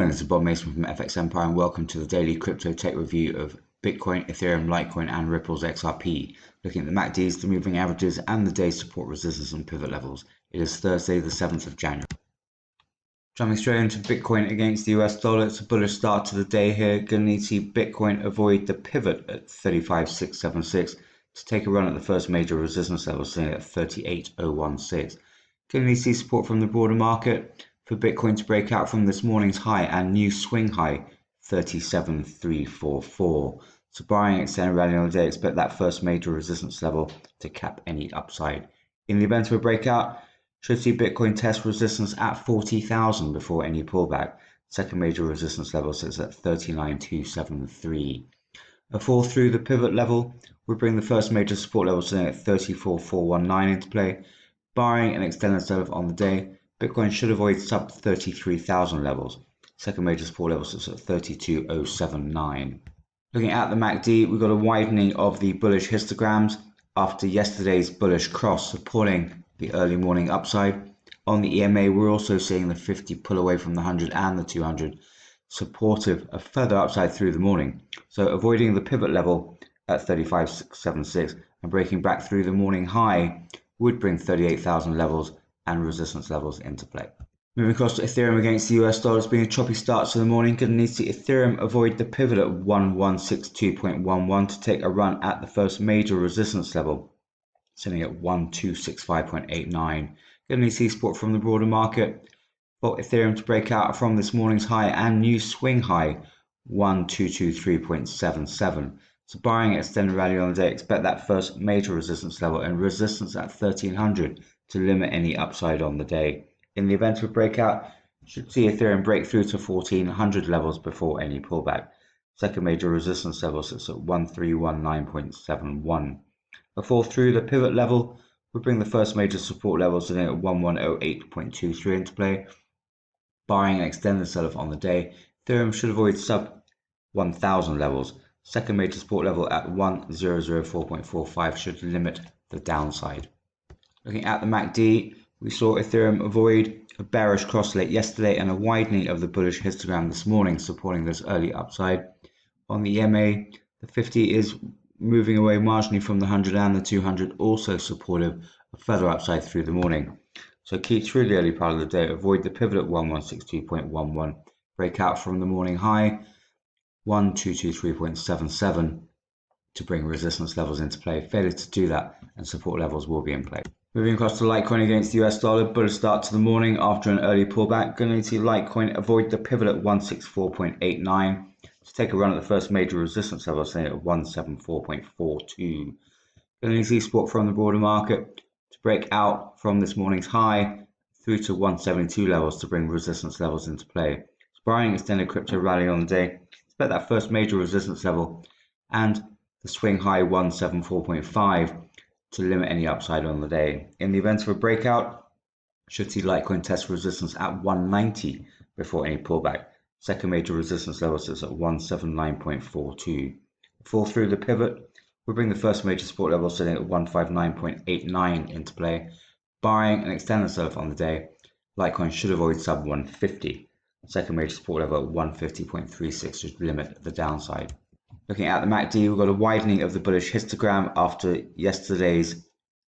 morning, this is Bob Mason from FX Empire and welcome to the daily crypto tech review of Bitcoin, Ethereum, Litecoin and Ripple's XRP, looking at the MACDs, the moving averages and the day's support, resistance and pivot levels. It is Thursday the 7th of January. Jumping straight into Bitcoin against the US dollar, it's a bullish start to the day here. Going to need to see Bitcoin avoid the pivot at 35,676 to take a run at the first major resistance level, sitting at 38,016. Going to need to see support from the broader market for Bitcoin to break out from this morning's high and new swing high 37,344. So barring extended rally on the day, expect that first major resistance level to cap any upside. In the event of a breakout, should see Bitcoin test resistance at 40,000 before any pullback. Second major resistance level sits at 39,273. A fall through the pivot level would bring the first major support level sitting at 34,419 into play. Barring an extended sell-off on the day, Bitcoin should avoid sub 33,000 levels. Second major support level sits at 32,079. Looking at the MACD, we've got a widening of the bullish histograms after yesterday's bullish cross supporting the early morning upside. On the EMA, we're also seeing the 50 pull away from the 100 and the 200, supportive of further upside through the morning. So avoiding the pivot level at 35,676 and breaking back through the morning high would bring 38,000 levels and resistance levels into play. Moving across to Ethereum against the US dollar, it's been a choppy start to the morning. Going to need to see Ethereum avoid the pivot at 1162.11 to take a run at the first major resistance level, sitting at 1265.89. Going to need to see support from the broader market for Ethereum to break out from this morning's high and new swing high 1223.77. So barring extended rally on the day, expect that first major resistance level and resistance at 1300 to limit any upside on the day. In the event of a breakout, should see Ethereum break through to 1400 levels before any pullback. Second major resistance level sits at 1319.71. A fall through the pivot level would bring the first major support level sitting at 1108.23 into play. Barring an extended sell-off on the day, Ethereum should avoid sub 1000 levels. Second major support level at 1004.45 should limit the downside. Looking at the MACD, we saw Ethereum avoid a bearish cross late yesterday and a widening of the bullish histogram this morning, supporting this early upside. On the EMA, the 50 is moving away marginally from the 100 and the 200, also supportive of further upside through the morning. So keep through the early part of the day, avoid the pivot at 1162.11, break out from the morning high 1223.77 to bring resistance levels into play. Failure to do that and support levels will be in play. Moving across to Litecoin against the US dollar, bullish start to the morning after an early pullback. Going to need to see Litecoin avoid the pivot at 164.89 to take a run at the first major resistance level, saying at 174.42. Going to need to see support from the broader market to break out from this morning's high through to 172 levels to bring resistance levels into play. Barring extended crypto rally on the day, expect that first major resistance level and the swing high 174.5 to limit any upside on the day. In the event of a breakout, should see Litecoin test resistance at 190 before any pullback. Second major resistance level sits at 179.42. Fall through the pivot will bring the first major support level sitting at 159.89 into play. Barring an extended sell-off on the day, Litecoin should avoid sub 150. Second major support level at 150.36 should limit the downside. Looking at the MACD, we've got a widening of the bullish histogram after yesterday's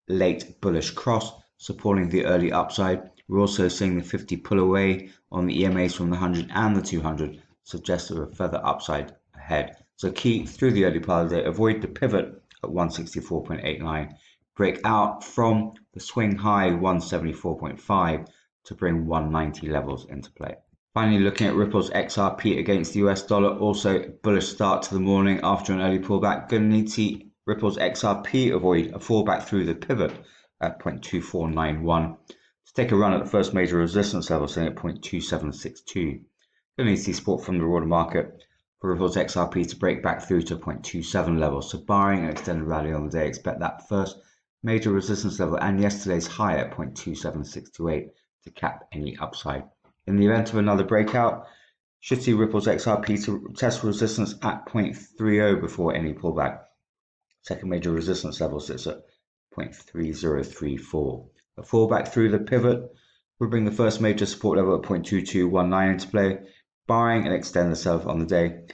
late bullish cross, supporting the early upside. We're also seeing the 50 pull away on the EMAs from the 100 and the 200, suggestive of further upside ahead. So keep through the early part of the day, avoid the pivot at 164.89, break out from the swing high 174.5 to bring 190 levels into play. Finally, looking at Ripple's XRP against the US dollar, also bullish start to the morning after an early pullback. Going to need to see Ripple's XRP avoid a fallback through the pivot at 0.2491 to take a run at the first major resistance level, sitting at 0.2762. Going to need to see support from the broader market for Ripple's XRP to break back through to 0.27 levels. So barring an extended rally on the day, expect that first major resistance level and yesterday's high at 0.27628 to cap any upside. In the event of another breakout, should see Ripple's XRP to test resistance at 0.30 before any pullback. Second major resistance level sits at 0.3034. A fallback through the pivot will bring the first major support level at 0.2219 into play. barring an extended sell-off on the day,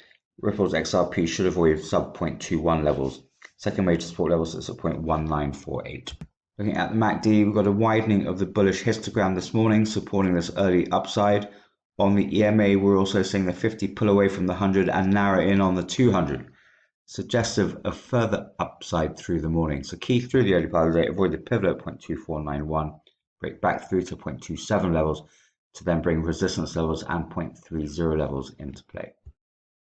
Ripple's XRP should avoid sub 0.21 levels. Second major support level sits at 0.1948. Looking at the MACD, we've got a widening of the bullish histogram this morning, supporting this early upside. On the EMA, we're also seeing the 50 pull away from the 100 and narrow in on the 200, suggestive of further upside through the morning. So key through the early part of the day, avoid the pivot at 0.2491, break back through to 0.27 levels to then bring resistance levels and 0.30 levels into play.